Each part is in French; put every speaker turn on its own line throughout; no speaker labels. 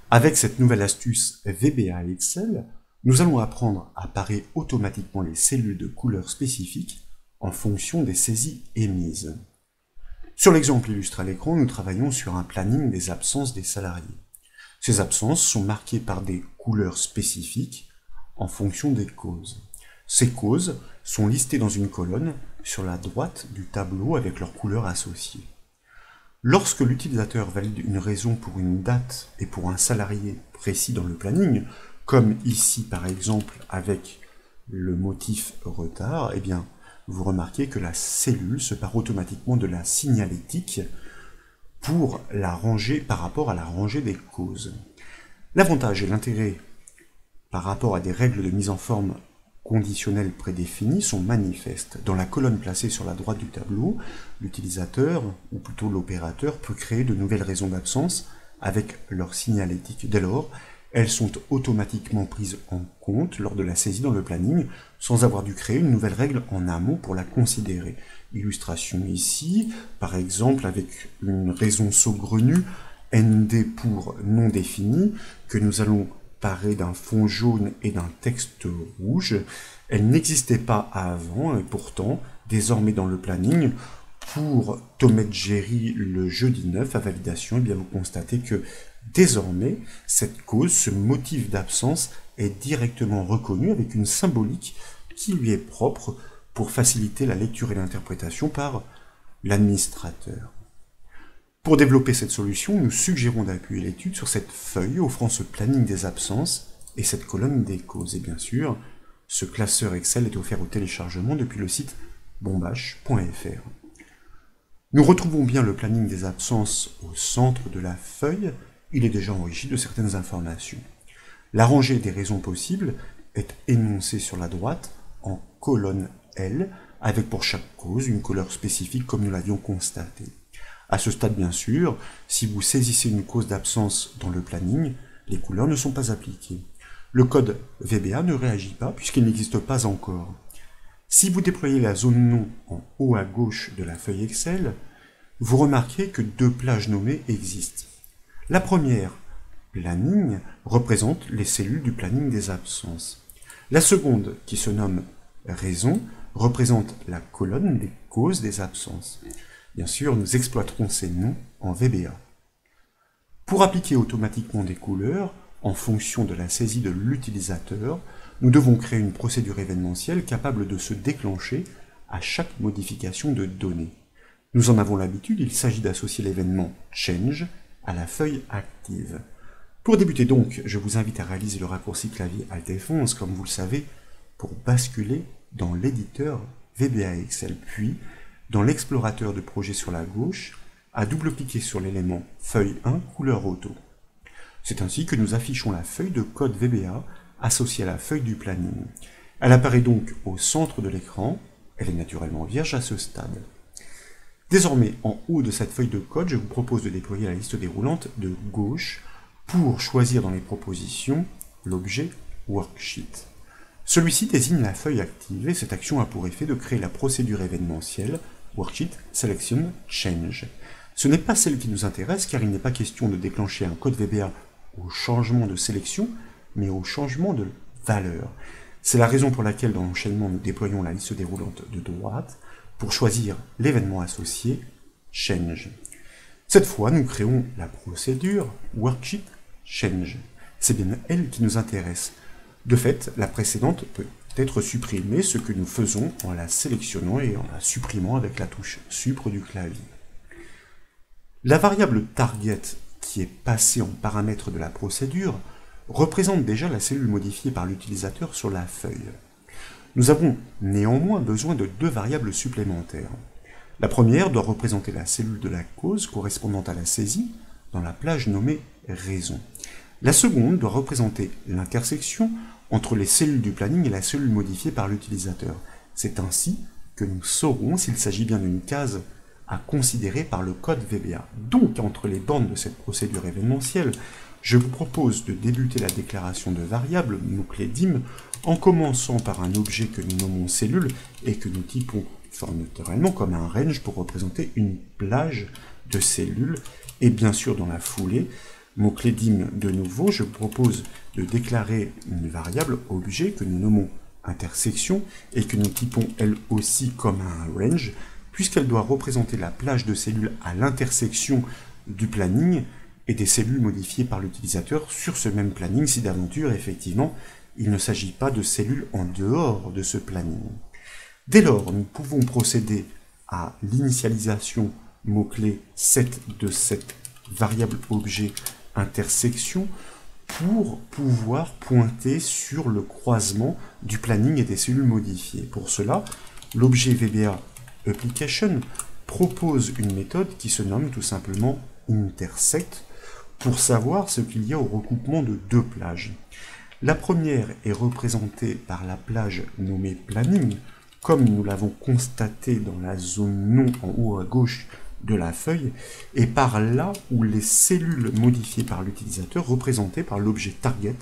Avec cette nouvelle astuce VBA Excel, nous allons apprendre à parer automatiquement les cellules de couleur spécifiques en fonction des saisies émises. Sur l'exemple illustré à l'écran, nous travaillons sur un planning des absences des salariés. Ces absences sont marquées par des couleurs spécifiques en fonction des causes. Ces causes sont listées dans une colonne sur la droite du tableau avec leurs couleurs associées. Lorsque l'utilisateur valide une raison pour une date et pour un salarié précis dans le planning, comme ici par exemple avec le motif retard, eh bien, vous remarquez que la cellule se pare automatiquement de la signalétique pour la rangée par rapport à la rangée des causes. L'avantage et l'intérêt par rapport à des règles de mise en forme conditionnelles prédéfinies sont manifestes. Dans la colonne placée sur la droite du tableau, l'utilisateur, ou plutôt l'opérateur, peut créer de nouvelles raisons d'absence avec leur signalétique. Dès lors, elles sont automatiquement prises en compte lors de la saisie dans le planning, sans avoir dû créer une nouvelle règle en amont pour la considérer. Illustration ici, par exemple avec une raison saugrenue, ND pour non défini, que nous allons parer d'un fond jaune et d'un texte rouge. Elle n'existait pas avant, et pourtant, désormais dans le planning, pour Tom et Jerry le jeudi 9 à validation, eh bien vous constatez que désormais, cette cause, ce motif d'absence, est directement reconnu avec une symbolique qui lui est propre pour faciliter la lecture et l'interprétation par l'administrateur. Pour développer cette solution, nous suggérons d'appuyer l'étude sur cette feuille offrant ce planning des absences et cette colonne des causes. Et bien sûr, ce classeur Excel est offert au téléchargement depuis le site bombache.fr. Nous retrouvons bien le planning des absences au centre de la feuille. Il est déjà enrichi de certaines informations. La rangée des raisons possibles est énoncée sur la droite en colonne L, avec pour chaque cause une couleur spécifique comme nous l'avions constaté. À ce stade, bien sûr, si vous saisissez une cause d'absence dans le planning, les couleurs ne sont pas appliquées. Le code VBA ne réagit pas puisqu'il n'existe pas encore. Si vous déployez la zone nom en haut à gauche de la feuille Excel, vous remarquez que deux plages nommées existent. La première, planning, représente les cellules du planning des absences. La seconde, qui se nomme raison, représente la colonne des causes des absences. Bien sûr, nous exploiterons ces noms en VBA. Pour appliquer automatiquement des couleurs, en fonction de la saisie de l'utilisateur, nous devons créer une procédure événementielle capable de se déclencher à chaque modification de données. Nous en avons l'habitude, il s'agit d'associer l'événement Change à la feuille active. Pour débuter donc, je vous invite à réaliser le raccourci clavier Alt F11, comme vous le savez, pour basculer dans l'éditeur VBA Excel, puis dans l'explorateur de projet sur la gauche, à double-cliquer sur l'élément Feuille 1 couleur auto. C'est ainsi que nous affichons la feuille de code VBA associée à la feuille du planning. Elle apparaît donc au centre de l'écran, elle est naturellement vierge à ce stade. Désormais, en haut de cette feuille de code, je vous propose de déployer la liste déroulante de gauche pour choisir dans les propositions l'objet Worksheet. Celui-ci désigne la feuille active et cette action a pour effet de créer la procédure événementielle Worksheet Selection Change. Ce n'est pas celle qui nous intéresse car il n'est pas question de déclencher un code VBA au changement de sélection, mais au changement de valeur. C'est la raison pour laquelle dans l'enchaînement nous déployons la liste déroulante de droite pour choisir l'événement associé Change. Cette fois, nous créons la procédure Worksheet Change. C'est bien elle qui nous intéresse. De fait, la précédente peut être supprimée, ce que nous faisons en la sélectionnant et en la supprimant avec la touche Supr du clavier. La variable target, qui est passée en paramètre de la procédure, représente déjà la cellule modifiée par l'utilisateur sur la feuille. Nous avons néanmoins besoin de deux variables supplémentaires. La première doit représenter la cellule de la cause correspondant à la saisie dans la plage nommée raison. La seconde doit représenter l'intersection entre les cellules du planning et la cellule modifiée par l'utilisateur. C'est ainsi que nous saurons s'il s'agit bien d'une case à considérer par le code VBA. Donc, entre les bornes de cette procédure événementielle, je vous propose de débuter la déclaration de variables, mot-clé dim, en commençant par un objet que nous nommons cellule et que nous typons naturellement comme un range pour représenter une plage de cellules. Et bien sûr, dans la foulée, mot-clé dim de nouveau, je propose de déclarer une variable objet que nous nommons intersection et que nous typons elle aussi comme un range, puisqu'elle doit représenter la plage de cellules à l'intersection du planning et des cellules modifiées par l'utilisateur sur ce même planning si d'aventure, effectivement, il ne s'agit pas de cellules en dehors de ce planning. Dès lors, nous pouvons procéder à l'initialisation mot-clé set de cette variable objet intersection pour pouvoir pointer sur le croisement du planning et des cellules modifiées. Pour cela, l'objet VBA application propose une méthode qui se nomme tout simplement intersect pour savoir ce qu'il y a au recoupement de deux plages. La première est représentée par la plage nommée planning, comme nous l'avons constaté dans la zone non en haut à gauche de la feuille, et par là où les cellules modifiées par l'utilisateur représentées par l'objet target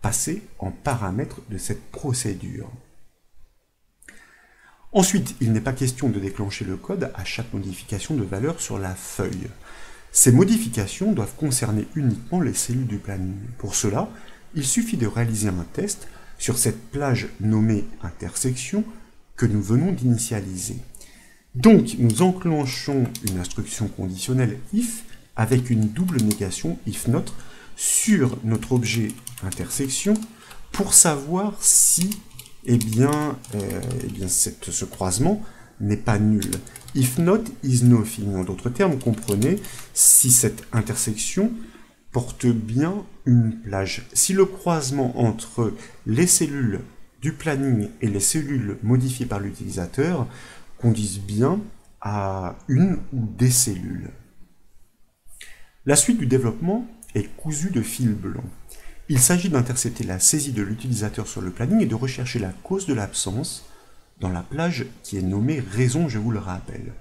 passé en paramètre de cette procédure. Ensuite, il n'est pas question de déclencher le code à chaque modification de valeur sur la feuille. Ces modifications doivent concerner uniquement les cellules du planning. Pour cela, il suffit de réaliser un test sur cette plage nommée intersection que nous venons d'initialiser. Donc, nous enclenchons une instruction conditionnelle if avec une double négation if not sur notre objet intersection pour savoir si ce croisement n'est pas nul. If not is nothing. En d'autres termes, comprenez si cette intersection porte bien une plage. Si le croisement entre les cellules du planning et les cellules modifiées par l'utilisateur conduisent bien à une ou des cellules. La suite du développement est cousue de fil blanc. Il s'agit d'intercepter la saisie de l'utilisateur sur le planning et de rechercher la cause de l'absence dans la plage qui est nommée raison, je vous le rappelle.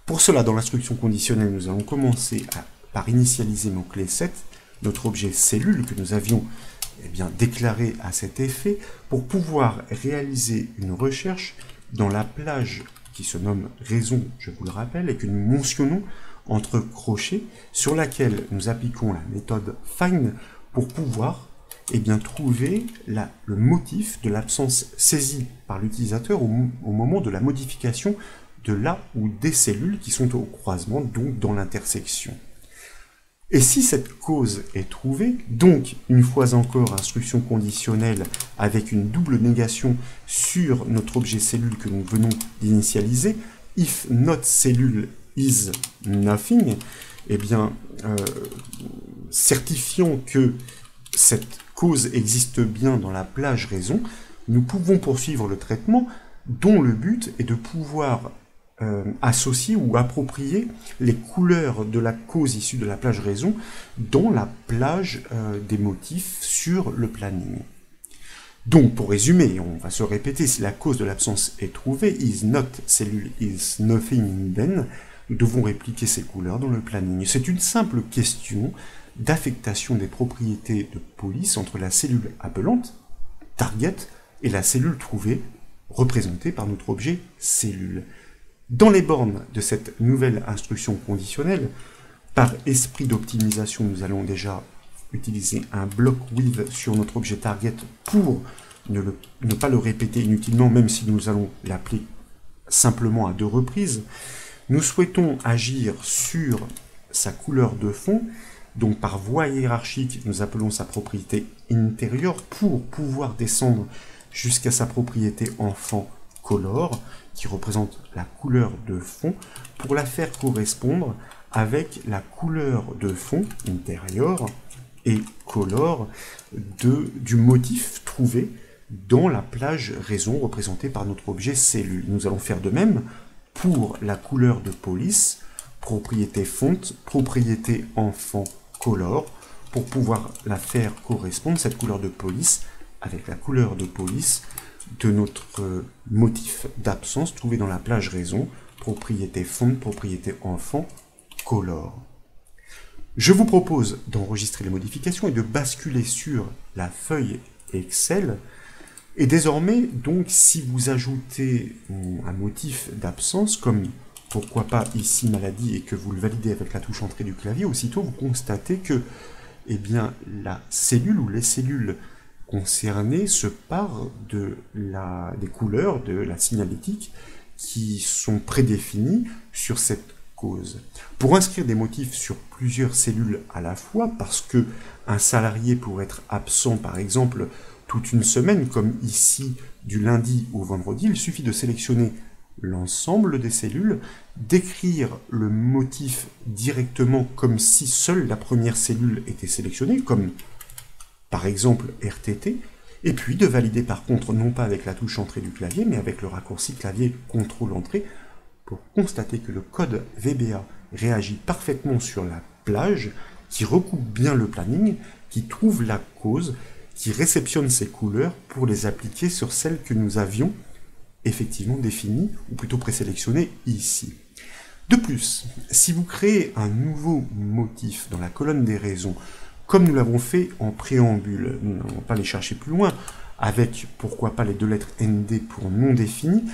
Pour cela, dans l'instruction conditionnelle, nous allons commencer par initialiser mot-clé set, notre objet cellule que nous avions déclaré à cet effet, pour pouvoir réaliser une recherche dans la plage qui se nomme raison, je vous le rappelle, et que nous mentionnons entre crochets, sur laquelle nous appliquons la méthode find pour pouvoir trouver le motif de l'absence saisie par l'utilisateur au moment de la modification de la ou des cellules qui sont au croisement, donc dans l'intersection. Et si cette cause est trouvée, donc une fois encore instruction conditionnelle avec une double négation sur notre objet cellule que nous venons d'initialiser, if not cellule is nothing, certifiant que cette cause existe bien dans la plage raison, nous pouvons poursuivre le traitement dont le but est de pouvoir associer ou approprier les couleurs de la cause issue de la plage raison dans la plage des motifs sur le planning. Donc, pour résumer, on va se répéter, si la cause de l'absence est trouvée, is not cellule is nothing then, nous devons répliquer ces couleurs dans le planning. C'est une simple question d'affectation des propriétés de police entre la cellule appelante, target, et la cellule trouvée, représentée par notre objet cellule. Dans les bornes de cette nouvelle instruction conditionnelle, par esprit d'optimisation, nous allons déjà utiliser un block with sur notre objet target pour ne pas le répéter inutilement, même si nous allons l'appeler simplement à deux reprises. Nous souhaitons agir sur sa couleur de fond, donc par voie hiérarchique, nous appelons sa propriété intérieure pour pouvoir descendre jusqu'à sa propriété enfant color, qui représente la couleur de fond, pour la faire correspondre avec la couleur de fond intérieur et color du motif trouvé dans la plage raison représentée par notre objet cellule. Nous allons faire de même pour la couleur de police, propriété font, propriété enfant color, pour pouvoir la faire correspondre, cette couleur de police, avec la couleur de police de notre motif d'absence trouvé dans la plage raison, propriété font, propriété enfant, color. Je vous propose d'enregistrer les modifications et de basculer sur la feuille Excel. Et désormais, donc, si vous ajoutez un motif d'absence, comme pourquoi pas ici maladie et que vous le validez avec la touche entrée du clavier, aussitôt vous constatez que eh bien, la cellule ou les cellules concernées se parent des couleurs de la signalétique qui sont prédéfinies sur cette cause. Pour inscrire des motifs sur plusieurs cellules à la fois, parce que un salarié pourrait être absent par exemple toute une semaine, comme ici du lundi au vendredi, il suffit de sélectionner l'ensemble des cellules, d'écrire le motif directement comme si seule la première cellule était sélectionnée, comme par exemple RTT, et puis de valider par contre non pas avec la touche entrée du clavier, mais avec le raccourci clavier CTRL entrée, pour constater que le code VBA réagit parfaitement sur la plage, qui recoupe bien le planning, qui trouve la cause, qui réceptionne ces couleurs pour les appliquer sur celles que nous avions effectivement définies, ou plutôt présélectionnées ici. De plus, si vous créez un nouveau motif dans la colonne des raisons, comme nous l'avons fait en préambule, nous n'allons pas les chercher plus loin, avec pourquoi pas les deux lettres ND pour non défini,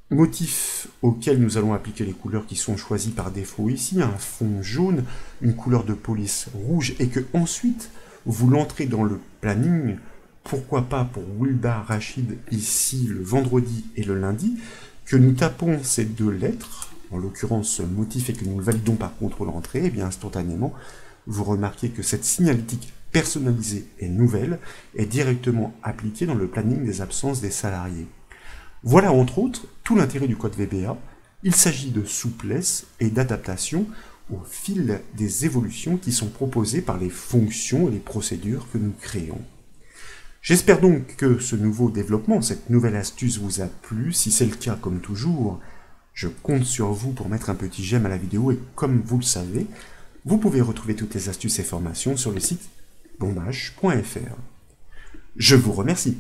motif auquel nous allons appliquer les couleurs qui sont choisies par défaut ici, un fond jaune, une couleur de police rouge, et que ensuite vous l'entrez dans le planning, pourquoi pas pour Wilda Rachid ici le vendredi et le lundi, que nous tapons ces deux lettres, en l'occurrence motif, et que nous le validons par contrôle entrée, et bien instantanément, vous remarquez que cette signalétique personnalisée et nouvelle est directement appliquée dans le planning des absences des salariés. Voilà entre autres tout l'intérêt du code VBA. Il s'agit de souplesse et d'adaptation au fil des évolutions qui sont proposées par les fonctions et les procédures que nous créons. J'espère donc que ce nouveau développement, cette nouvelle astuce vous a plu. Si c'est le cas, comme toujours, je compte sur vous pour mettre un petit j'aime à la vidéo et comme vous le savez, vous pouvez retrouver toutes les astuces et formations sur le site bombage.fr. Je vous remercie.